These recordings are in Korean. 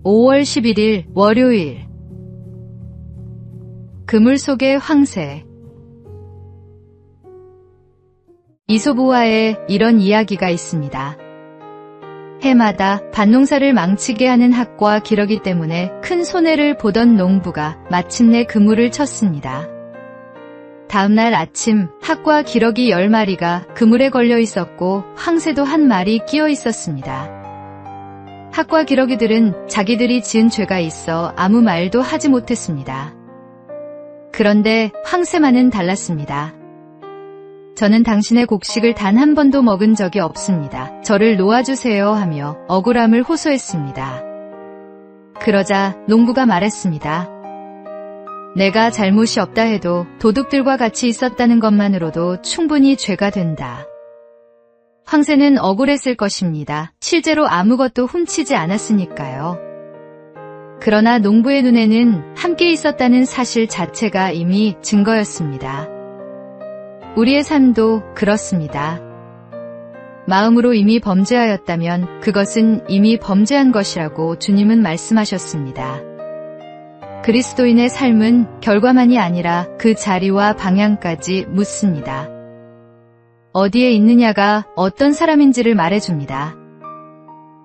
5월 11일 월요일. 그물 속의 황새. 이솝우화에 이런 이야기가 있습니다. 해마다 밭농사를 망치게 하는 학과 기러기 때문에 큰 손해를 보던 농부가 마침내 그물을 쳤습니다. 다음날 아침 학과 기러기 10마리가 그물에 걸려 있었고 황새도 한 마리 끼어 있었습니다. 학과 기러기들은 자기들이 지은 죄가 있어 아무 말도 하지 못했습니다. 그런데 황새만은 달랐습니다. 저는 당신의 곡식을 단 한 번도 먹은 적이 없습니다. 저를 놓아주세요 하며 억울함을 호소했습니다. 그러자 농부가 말했습니다. 내가 잘못이 없다 해도 도둑들과 같이 있었다는 것만으로도 충분히 죄가 된다. 황새는 억울했을 것입니다. 실제로 아무것도 훔치지 않았으니까요. 그러나 농부의 눈에는 함께 있었다는 사실 자체가 이미 증거였습니다. 우리의 삶도 그렇습니다. 마음으로 이미 범죄하였다면 그것은 이미 범죄한 것이라고 주님은 말씀하셨습니다. 그리스도인의 삶은 결과만이 아니라 그 자리와 방향까지 묻습니다. 어디에 있느냐가 어떤 사람인지를 말해줍니다.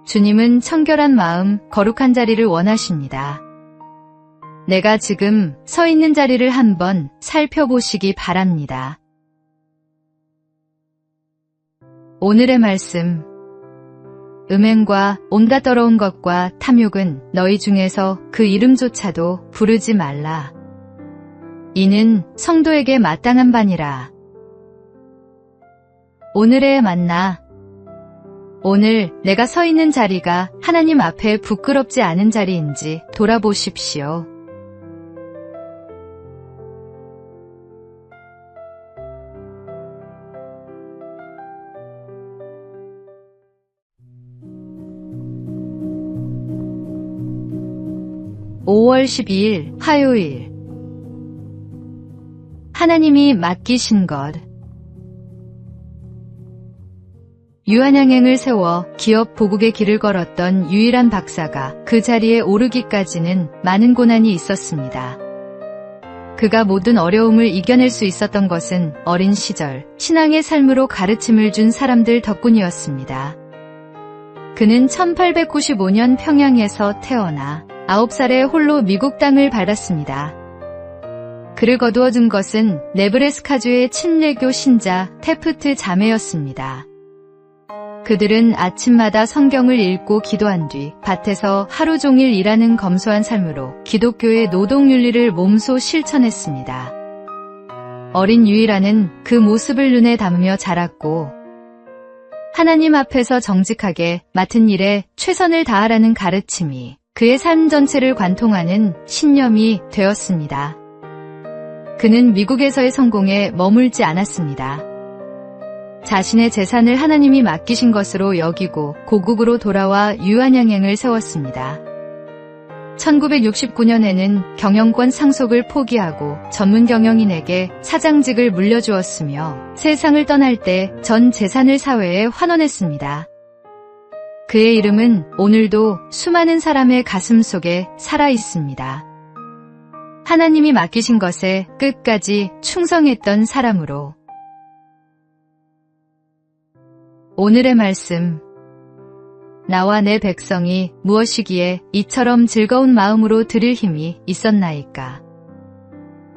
주님은 청결한 마음, 거룩한 자리를 원하십니다. 내가 지금 서 있는 자리를 한번 살펴보시기 바랍니다. 오늘의 말씀. 음행과 온갖 더러운 것과 탐욕은 너희 중에서 그 이름조차도 부르지 말라. 이는 성도에게 마땅한 바니라. 오늘의 만나. 오늘 내가 서 있는 자리가 하나님 앞에 부끄럽지 않은 자리인지 돌아보십시오. (5월 12일) 화요일. 하나님이 맡기신 것. 유한양행을 세워 기업 보국의 길을 걸었던 유일한 박사가 그 자리에 오르기까지는 많은 고난이 있었습니다. 그가 모든 어려움을 이겨낼 수 있었던 것은 어린 시절 신앙의 삶으로 가르침을 준 사람들 덕분이었습니다. 그는 1895년 평양에서 태어나 9살에 홀로 미국 땅을 밟았습니다. 그를 거두어준 것은 네브래스카주의 친례교 신자 테프트 자매였습니다. 그들은 아침마다 성경을 읽고 기도한 뒤 밭에서 하루 종일 일하는 검소한 삶으로 기독교의 노동윤리를 몸소 실천했습니다. 어린 유이라는 그 모습을 눈에 담으며 자랐고 하나님 앞에서 정직하게 맡은 일에 최선을 다하라는 가르침이 그의 삶 전체를 관통하는 신념이 되었습니다. 그는 미국에서의 성공에 머물지 않았습니다. 자신의 재산을 하나님이 맡기신 것으로 여기고 고국으로 돌아와 유한양행을 세웠습니다. 1969년에는 경영권 상속을 포기하고 전문 경영인에게 사장직을 물려주었으며 세상을 떠날 때 전 재산을 사회에 환원했습니다. 그의 이름은 오늘도 수많은 사람의 가슴 속에 살아 있습니다. 하나님이 맡기신 것에 끝까지 충성했던 사람으로. 오늘의 말씀. 나와 내 백성이 무엇이기에 이처럼 즐거운 마음으로 드릴 힘이 있었나이까.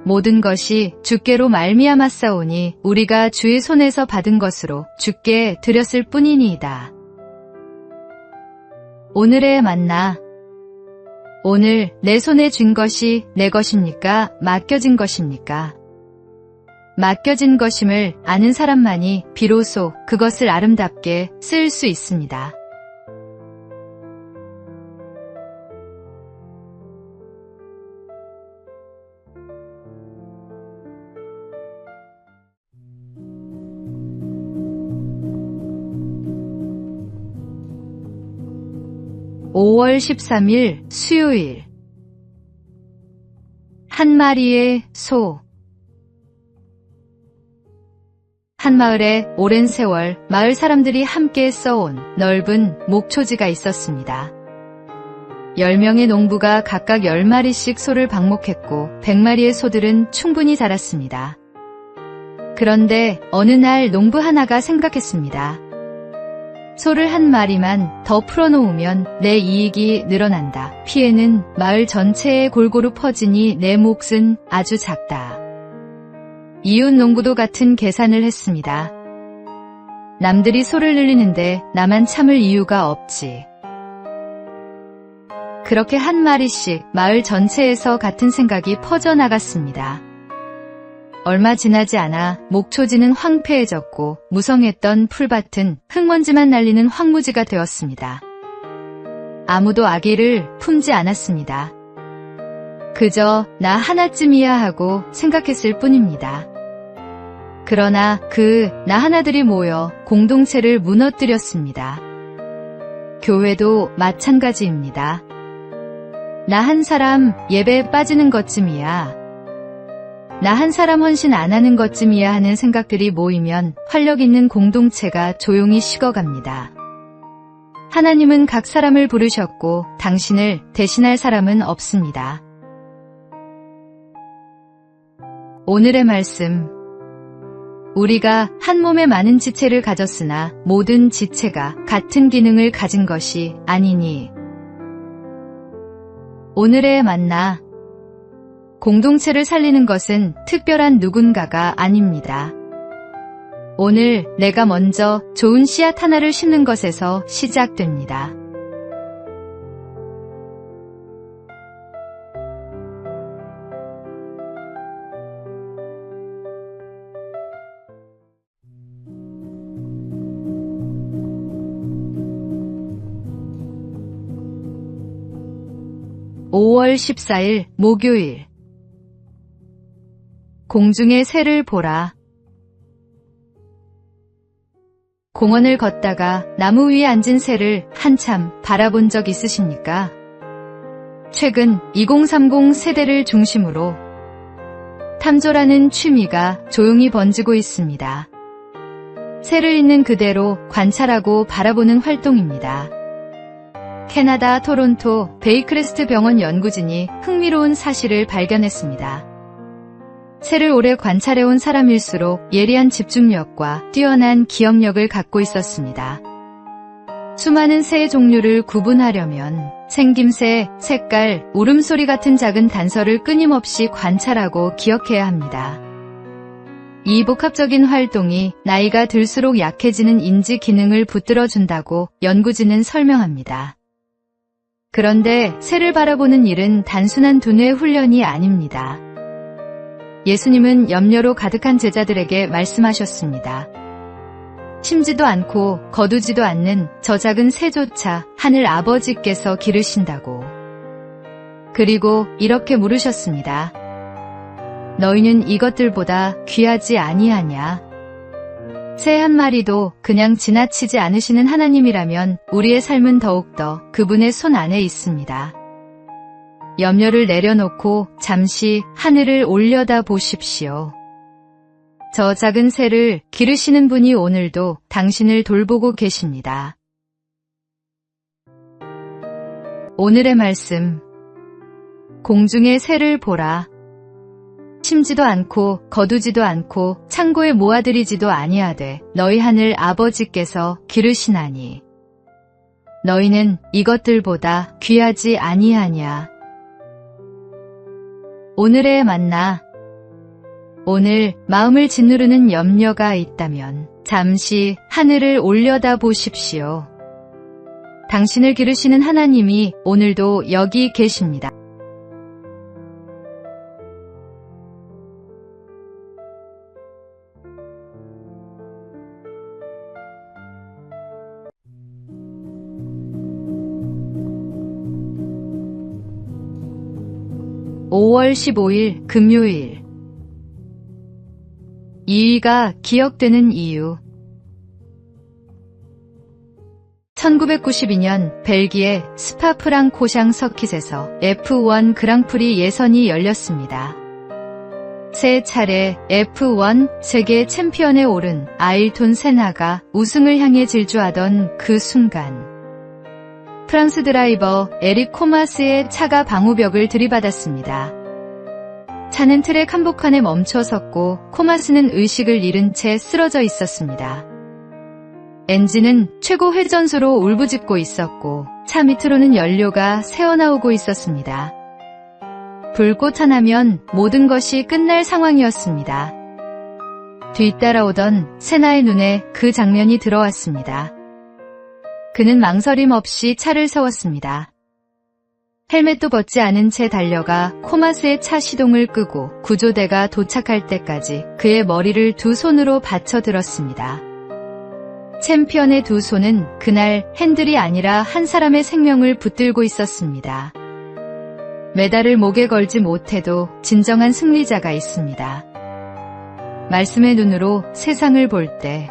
모든 것이 주께로 말미암았사오니 우리가 주의 손에서 받은 것으로 주께 드렸을 뿐이니이다. 오늘의 만나. 오늘 내 손에 쥔 것이 내 것입니까? 맡겨진 것입니까? 맡겨진 것임을 아는 사람만이 비로소 그것을 아름답게 쓸 수 있습니다. (5월 13일) 수요일. 한 마리의 소. 한 마을에 오랜 세월 마을 사람들이 함께 써온 넓은 목초지가 있었습니다. 10명의 농부가 각각 10마리씩 소를 방목했고 100마리의 소들은 충분히 자랐습니다. 그런데 어느 날 농부 하나가 생각했습니다. 소를 한 마리만 더 풀어놓으면 내 이익이 늘어난다. 피해는 마을 전체에 골고루 퍼지니 내 몫은 아주 작다. 이웃 농부도 같은 계산을 했습니다. 남들이 소를 늘리는데 나만 참을 이유가 없지. 그렇게 한 마리씩 마을 전체에서 같은 생각이 퍼져나갔습니다. 얼마 지나지 않아 목초지는 황폐해졌고 무성했던 풀밭은 흙먼지만 날리는 황무지가 되었습니다. 아무도 아기를 품지 않았습니다. 그저 나 하나쯤이야 하고 생각했을 뿐입니다. 그러나 그 나 하나들이 모여 공동체를 무너뜨렸습니다. 교회도 마찬가지입니다. 나 한 사람 예배에 빠지는 것쯤이야. 나 한 사람 헌신 안 하는 것쯤이야 하는 생각들이 모이면 활력 있는 공동체가 조용히 식어갑니다. 하나님은 각 사람을 부르셨고 당신을 대신할 사람은 없습니다. 오늘의 말씀. 우리가 한 몸에 많은 지체를 가졌으나 모든 지체가 같은 기능을 가진 것이 아니니. 오늘의 만나. 공동체를 살리는 것은 특별한 누군가가 아닙니다. 오늘 내가 먼저 좋은 씨앗 하나를 심는 것에서 시작됩니다. (5월 14일) 목요일. 공중의 새를 보라. 공원을 걷다가 나무 위에 앉은 새를 한참 바라본 적 있으십니까? 최근 2030 세대를 중심으로 탐조라는 취미가 조용히 번지고 있습니다. 새를 있는 그대로 관찰하고 바라보는 활동입니다. 캐나다 토론토 베이크레스트 병원 연구진이 흥미로운 사실을 발견했습니다. 새를 오래 관찰해온 사람일수록 예리한 집중력과 뛰어난 기억력을 갖고 있었습니다. 수많은 새의 종류를 구분하려면 생김새, 색깔, 울음소리 같은 작은 단서를 끊임없이 관찰하고 기억해야 합니다. 이 복합적인 활동이 나이가 들수록 약해지는 인지 기능을 붙들어준다고 연구진은 설명합니다. 그런데 새를 바라보는 일은 단순한 두뇌 훈련이 아닙니다. 예수님은 염려로 가득한 제자들에게 말씀하셨습니다. 심지도 않고 거두지도 않는 저 작은 새조차 하늘 아버지께서 기르신다고. 그리고 이렇게 물으셨습니다. 너희는 이것들보다 귀하지 아니하냐? 새 한 마리도 그냥 지나치지 않으시는 하나님이라면 우리의 삶은 더욱더 그분의 손 안에 있습니다. 염려를 내려놓고 잠시 하늘을 올려다 보십시오. 저 작은 새를 기르시는 분이 오늘도 당신을 돌보고 계십니다. 오늘의 말씀. 공중의 새를 보라. 심지도 않고 거두지도 않고 창고에 모아들이지도 아니하되 너희 하늘 아버지께서 기르시나니. 너희는 이것들보다 귀하지 아니하냐. 오늘의 만나. 오늘 마음을 짓누르는 염려가 있다면 잠시 하늘을 올려다 보십시오. 당신을 기르시는 하나님이 오늘도 여기 계십니다. (5월 15일) 금요일. 이위가 기억되는 이유. 1992년 벨기에 스파프랑코샹 서킷에서 F1 그랑프리 예선이 열렸습니다. 세 차례 F1 세계 챔피언에 오른 아일톤 세나가 우승을 향해 질주하던 그 순간, 프랑스 드라이버 에릭 코마스의 차가 방호벽을 들이받았습니다. 차는 트랙 한복판에 멈춰 섰고 코마스는 의식을 잃은 채 쓰러져 있었습니다. 엔진은 최고 회전수로 울부짖고 있었고 차 밑으로는 연료가 새어나오고 있었습니다. 불꽃 하나면 모든 것이 끝날 상황이었습니다. 뒤따라오던 세나의 눈에 그 장면이 들어왔습니다. 그는 망설임 없이 차를 세웠습니다. 헬멧도 벗지 않은 채 달려가 코마스의 차 시동을 끄고 구조대가 도착할 때까지 그의 머리를 두 손으로 받쳐 들었습니다. 챔피언의 두 손은 그날 핸들이 아니라 한 사람의 생명을 붙들고 있었습니다. 메달을 목에 걸지 못해도 진정한 승리자가 있습니다. 말씀의 눈으로 세상을 볼 때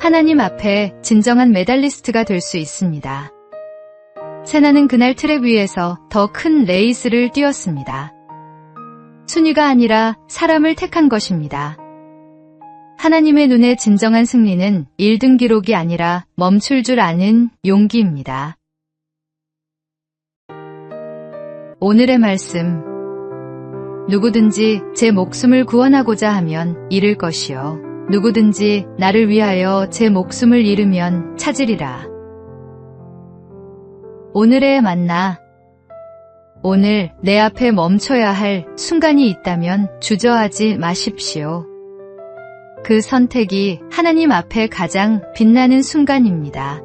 하나님 앞에 진정한 메달리스트가 될 수 있습니다. 세나는 그날 트랙 위에서 더 큰 레이스를 뛰었습니다. 순위가 아니라 사람을 택한 것입니다. 하나님의 눈에 진정한 승리는 1등 기록이 아니라 멈출 줄 아는 용기입니다. 오늘의 말씀. 누구든지 제 목숨을 구원하고자 하면 잃을 것이요. 누구든지 나를 위하여 제 목숨을 잃으면 찾으리라. 오늘의 만나. 오늘 내 앞에 멈춰야 할 순간이 있다면 주저하지 마십시오. 그 선택이 하나님 앞에 가장 빛나는 순간입니다.